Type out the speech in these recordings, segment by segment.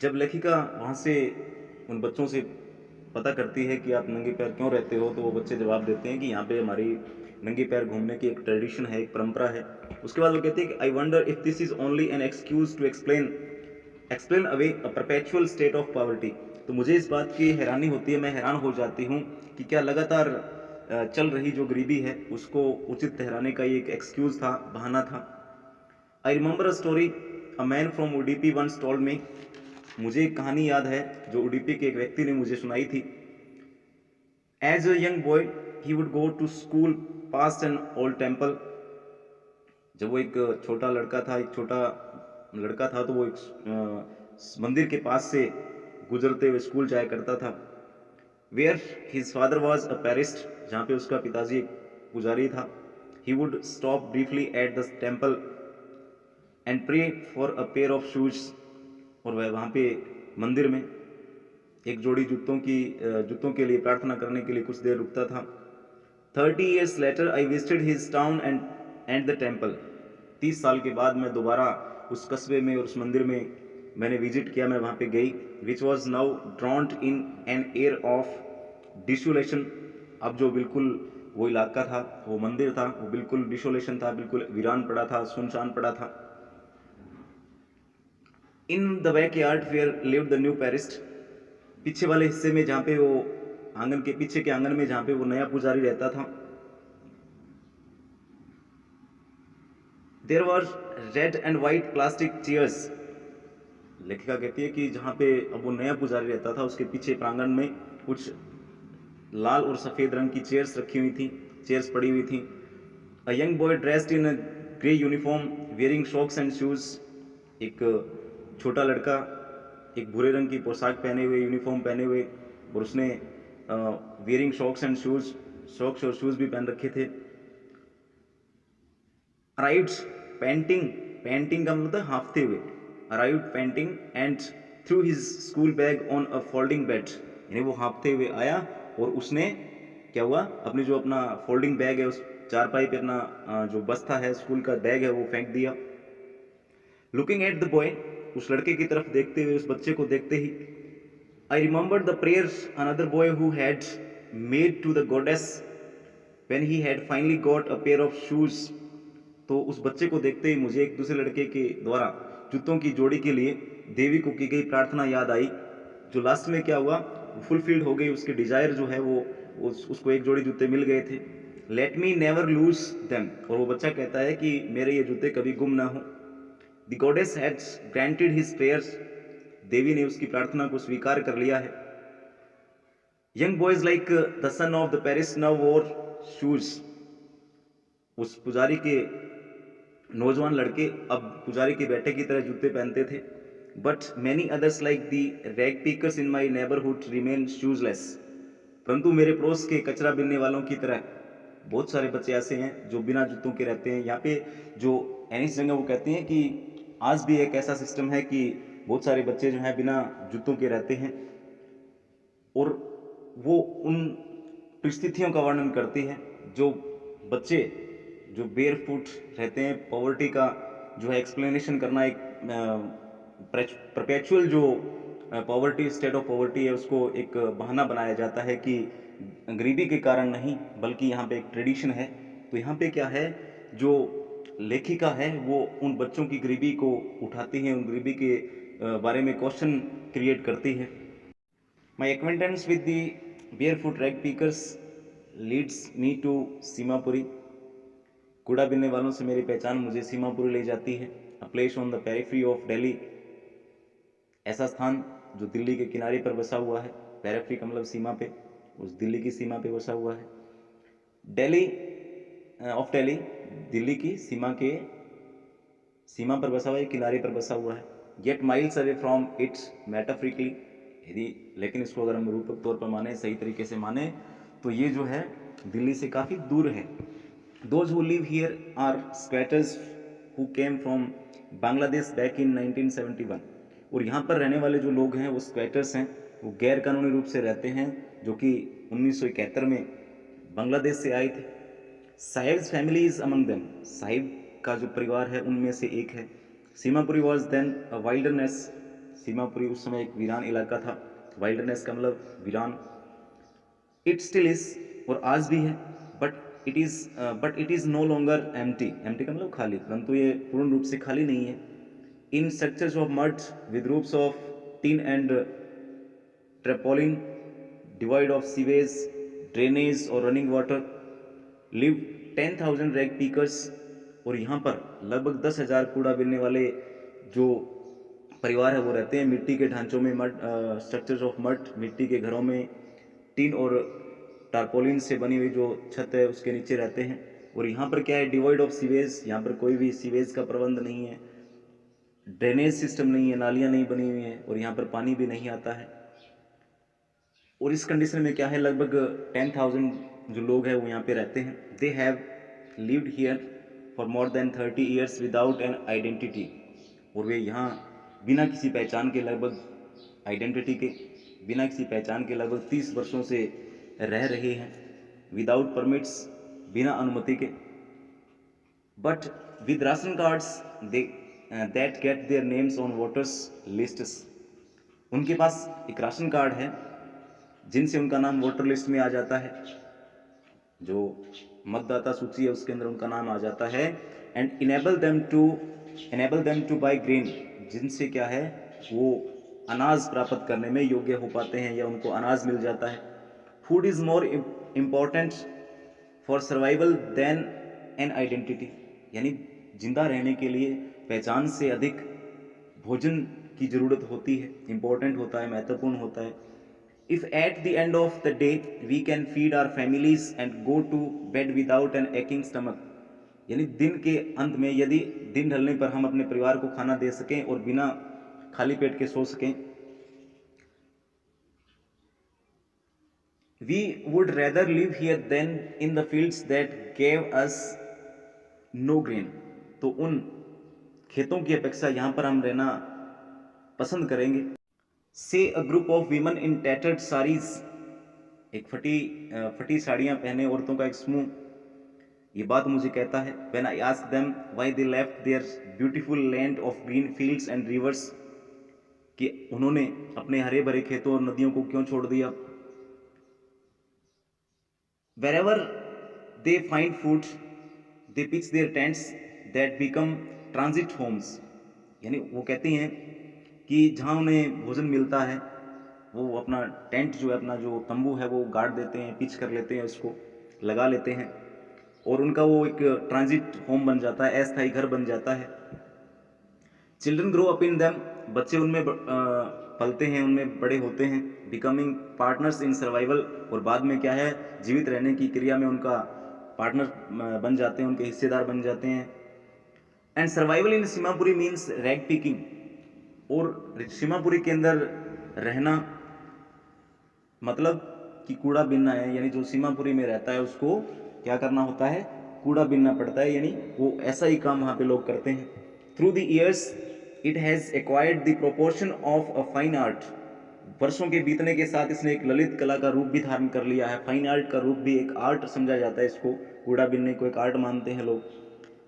जब लेखिका वहाँ से उन बच्चों से पता करती है कि आप नंगे पैर क्यों रहते हो, तो वो बच्चे जवाब देते हैं कि यहाँ पे हमारी नंगे पैर घूमने की एक ट्रेडिशन है, एक परंपरा है। उसके बाद वो कहती है कि I wonder if this is only an excuse to explain explain away a perpetual state of poverty. तो मुझे इस बात की हैरानी होती है, मैं हैरान हो जाती हूँ कि क्या लगातार चल रही जो गरीबी है उसको उचित ठहराने का ये एक एक्सक्यूज़ था, बहाना था। I remember a story a man from Udupi once told me. मुझे एक कहानी याद है जो उडीपी के एक व्यक्ति ने मुझे सुनाई थी। As a young boy he would go to school past an old temple. जब वो एक छोटा लड़का था, एक छोटा लड़का था, तो वो एक मंदिर के पास से गुजरते हुए स्कूल जाया करता था। Where his father was a priest, जहाँ पे उसका पिताजी एक पुजारी था। He would stop briefly at the temple and pray for a pair of shoes. और वह वहाँ पे मंदिर में एक जोड़ी जूतों के लिए प्रार्थना करने के लिए कुछ देर रुकता था। 30 years later I visited his town and the temple. 30 साल के बाद मैं दोबारा उस कस्बे में और उस मंदिर में मैंने विजिट किया, मैं वहाँ पे गई। Which was now drowned in an air of desolation. अब जो बिल्कुल वो इलाका था, वो मंदिर था, वो बिल्कुल डिसोलेशन था, बिल्कुल वीरान पड़ा था, सुनसान पड़ा था। In the back yard there lived the new priest. पीछे वाले हिस्से में, जहाँ पे वो आंगन के पीछे के आंगन में जहाँ पे वो नया पुजारी रहता था, there were red and white plastic chairs. लेखिका कहती है कि जहाँ पे अब वो नया पुजारी रहता था, उसके पीछे प्रांगण में कुछ लाल और सफ़ेद रंग की चेयर्स रखी हुई थी, चेयर्स पड़ी हुई थी। A young boy dressed in a grey uniform wearing socks and shoes. एक छोटा लड़का एक भूरे रंग की पोशाक पहने हुए, यूनिफॉर्म पहने हुए, और उसने wearing socks and shoes, socks और शूज़ भी पहन रखे थे। अराइव्ड पेंटिंग, पेंटिंग का मतलब हाँफते हुए, arrived painting and through his school bag on a folding bed. यानी वो हाँफते हुए आया और उसने क्या हुआ, अपनी जो अपना फोल्डिंग बैग है उस चारपाई पे अपना जो बस्ता है, स्कूल का बैग है, वो फेंक दिया। लुकिंग एट द बॉय, उस लड़के की तरफ देखते हुए, उस बच्चे को देखते ही, I remember the prayers another boy who had made to the goddess when he had finally got a pair of shoes. तो उस बच्चे को देखते ही मुझे एक दूसरे लड़के के द्वारा जूतों की जोड़ी के लिए देवी को की गई प्रार्थना याद आई, जो लास्ट में क्या हुआ, फुलफिल्ड हो गई। उसके डिजायर जो है वो उसको एक जोड़ी जूते मिल गए थे। Let me never lose them. और वो बच्चा कहता है कि मेरे ये जूते कभी गुम ना हो। The goddess had granted his prayers. देवी ने उसकी प्रार्थना को स्वीकार कर लिया है। Young boys like the son of the priest now wore shoes. उस पुजारी के नौजवान लड़के अब पुजारी के बेटे की तरह जूते पहनते थे। But many others like the rag pickers in my neighbourhood remain shoeless. परंतु मेरे पड़ोस के कचरा बिनने वालों की तरह बहुत सारे बच्चे ऐसे हैं जो बिना जूतों के रहते हैं। यहाँ पे जो एनिस जंग वो कहते हैं कि आज भी एक ऐसा सिस्टम है कि बहुत सारे बच्चे जो हैं बिना जूतों के रहते हैं, और वो उन परिस्थितियों का वर्णन करती है जो बच्चे जो बेयर फुट रहते हैं। पॉवर्टी का जो है एक्सप्लेनेशन करना, एक परपेचुअल जो पॉवर्टी, स्टेट ऑफ पॉवर्टी है, उसको एक बहाना बनाया जाता है कि गरीबी के कारण नहीं, बल्कि यहाँ पे एक ट्रेडिशन है। तो यहाँ पे क्या है, जो लेखिका है वो उन बच्चों की गरीबी को उठाती है, उन गरीबी के बारे में क्वेश्चन क्रिएट करती है। My acquaintance with the barefoot rag pickers leads me to Seemapuri. कूड़ा बिनने वालों से मेरी पहचान मुझे सीमापुरी ले जाती है। A place on the periphery of Delhi, ऐसा स्थान जो दिल्ली के किनारे पर बसा हुआ है। पेरिफेरी का मतलब सीमा पे, उस दिल्ली की सीमा पे बसा हुआ है। दिल्ली ऑफ दिल्ली, दिल्ली की सीमा पर बसा हुआ है, किनारे पर बसा हुआ है। Yet miles away from its metaphorically, यदि लेकिन इसको अगर हम रूपक तौर पर माने, सही तरीके से माने, तो ये जो है दिल्ली से काफ़ी दूर है। Those who live here are squatters who came from Bangladesh back in 1971। और यहाँ पर रहने वाले जो लोग हैं वो स्क्वैटर्स हैं, वो गैर कानूनी रूप से रहते हैं, जो कि 1971 में बांग्लादेश से आए थे। Saheb's family is among them, Saheb का जो परिवार है उनमें से एक है। Seemapuri was then a wilderness, Seemapuri उस समय एक वीरान इलाका था, वाइल्डरनेस का मतलब वीरान। इट स्टिल इज, और आज भी है, but it is no longer empty, empty का मतलब खाली, परंतु ये पूर्ण रूप से खाली नहीं है। In structures of mud with roofs of tin and tarpaulin, devoid of sewage, drainage और running water, live 10,000 rag pickers. और यहाँ पर लगभग 10,000 कूड़ा बिनने वाले जो परिवार है वो रहते हैं मिट्टी के ढांचों में, मड स्ट्रक्चर्स ऑफ मड, मिट्टी के घरों में, टीन और टारपोलिन से बनी हुई जो छत है उसके नीचे रहते हैं। और यहाँ पर क्या है, डिवाइड ऑफ सीवेज, यहाँ पर कोई भी सीवेज का प्रबंध नहीं है, ड्रेनेज सिस्टम नहीं है, नालियाँ नहीं बनी हुई हैं, और यहाँ पर पानी भी नहीं आता है। और इस कंडीशन में क्या है, लगभग 10,000 जो लोग हैं वो यहाँ पे रहते हैं। They have lived here for more than 30 years without an identity, और वे यहाँ बिना किसी पहचान के, लगभग आइडेंटिटी के बिना किसी पहचान के लगभग 30 वर्षों से रह रहे हैं, विदाउट परमिट्स, बिना अनुमति के। But with ration cards they that get their names on voters lists, उनके पास एक राशन कार्ड है जिनसे उनका नाम वोटर लिस्ट में आ जाता है, जो मतदाता सूची है उसके अंदर उनका नाम आ जाता है। And enable them to buy grain, जिनसे क्या है वो अनाज प्राप्त करने में योग्य हो पाते हैं या उनको अनाज मिल जाता है। Food is more important for survival than an identity, यानी जिंदा रहने के लिए पहचान से अधिक भोजन की जरूरत होती है, इम्पोर्टेंट होता है, महत्वपूर्ण होता है। If at the end of the day we can feed our families and go to bed without an aching stomach, यानी दिन के अंत में यदि दिन ढलने पर हम अपने परिवार को खाना दे सकें और बिना खाली पेट के सो सकें, we would rather live here than in the fields that gave us no grain, तो उन खेतों की अपेक्षा यहाँ पर हम रहना पसंद करेंगे। से a group of women in tattered saris, एक फटी साड़ियाँ पहने औरतों का एक समूह ये बात मुझे कहता है, when I ask them why they left their beautiful land of green fields and rivers, कि उन्होंने अपने हरे भरे खेतों और नदियों को क्यों छोड़ दिया। Wherever they find food, they pitch their tents that become transit homes, यानी वो कहती हैं कि जहाँ उन्हें भोजन मिलता है वो अपना टेंट जो है, अपना जो तंबू है वो गाड़ देते हैं, पिच कर लेते हैं, उसको लगा लेते हैं, और उनका वो एक ट्रांजिट होम बन जाता है, अस्थायी घर बन जाता है। Children grow up in them, बच्चे उनमें पलते हैं, उनमें बड़े होते हैं। बिकमिंग पार्टनर्स इन सर्वाइवल, और बाद में क्या है, जीवित रहने की क्रिया में उनका पार्टनर बन जाते हैं, उनके हिस्सेदार बन जाते हैं। And survival in Seemapuri means rag picking, और सीमापुरी के अंदर रहना मतलब कि कूड़ा बिनना है, यानी जो सीमापुरी में रहता है उसको क्या करना होता है, कूड़ा बिनना पड़ता है, यानी वो ऐसा ही काम वहाँ पे लोग करते हैं। Through the years it has acquired the proportion of a fine art, वर्षों के बीतने के साथ इसने एक ललित कला का रूप भी धारण कर लिया है। फाइन आर्ट का रूप भी एक आर्ट समझा जाता है इसको, कूड़ा बिनने को एक आर्ट मानते हैं लोग।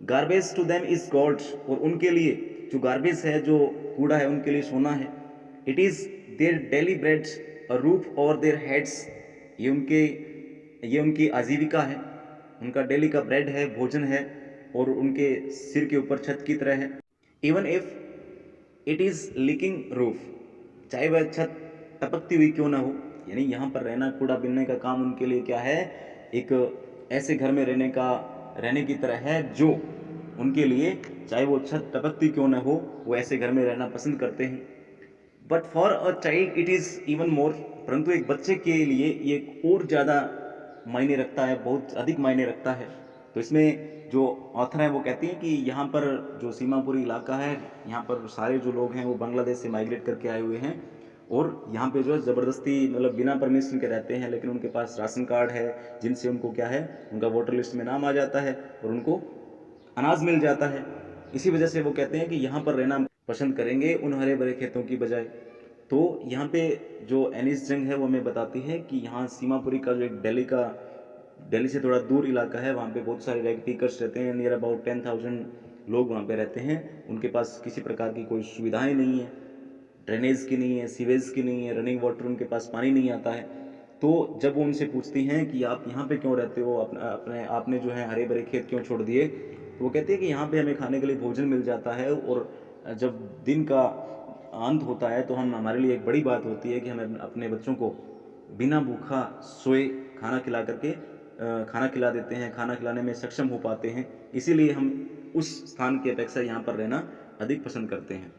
Garbage to them is gold, और उनके लिए जो गार्बेज है, जो कूड़ा है, उनके लिए सोना है। It is their daily bread a roof over their heads, ये उनकी आजीविका है, उनका डेली का ब्रेड है, भोजन है, और उनके सिर के ऊपर छत की तरह है। Even if it is leaking roof, चाहे वह छत टपकती हुई क्यों ना हो, यानी यहाँ पर रहना, कूड़ा बिनने का काम उनके लिए क्या है, एक ऐसे घर में रहने की तरह है जो उनके लिए, चाहे वो छत टपकती क्यों ना हो, वो ऐसे घर में रहना पसंद करते हैं। But for a child it is even more, परंतु एक बच्चे के लिए ये और ज़्यादा मायने रखता है, बहुत अधिक मायने रखता है। तो इसमें जो ऑथर है वो कहती हैं कि यहाँ पर जो सीमापुरी इलाका है, यहाँ पर सारे जो लोग हैं वो बांग्लादेश से माइग्रेट करके आए हुए हैं, और यहाँ पे जो है ज़बरदस्ती, मतलब बिना परमिशन के रहते हैं, लेकिन उनके पास राशन कार्ड है जिनसे उनको क्या है, उनका वोटर लिस्ट में नाम आ जाता है और उनको अनाज मिल जाता है। इसी वजह से वो कहते हैं कि यहाँ पर रहना पसंद करेंगे उन हरे भरे खेतों की बजाय। तो यहाँ पे जो एनिस जंग है वो हमें बताती है कि यहाँ सीमापुरी का जो एक दिल्ली से थोड़ा दूर इलाका है, वहाँ पे बहुत सारे रैग पीकर्स रहते हैं, नियर अबाउट 10,000 लोग वहाँ पे रहते हैं। उनके पास किसी प्रकार की कोई सुविधाएं नहीं है, ड्रेनेज की नहीं है, सीवेज की नहीं है, रनिंग वाटर उनके पास पानी नहीं आता है। तो जब वो उनसे पूछती हैं कि आप यहाँ पे क्यों रहते हो, अपने आपने जो है हरे भरे खेत क्यों छोड़ दिए, तो वो कहते हैं कि यहाँ पे हमें खाने के लिए भोजन मिल जाता है, और जब दिन का अंत होता है तो हम हमारे लिए एक बड़ी बात होती है कि हमें अपने बच्चों को बिना भूखा सोए खाना खिला देते हैं, खाना खिलाने में सक्षम हो पाते हैं। इसीलिए हम उस स्थान की अपेक्षा यहाँ पर रहना अधिक पसंद करते हैं।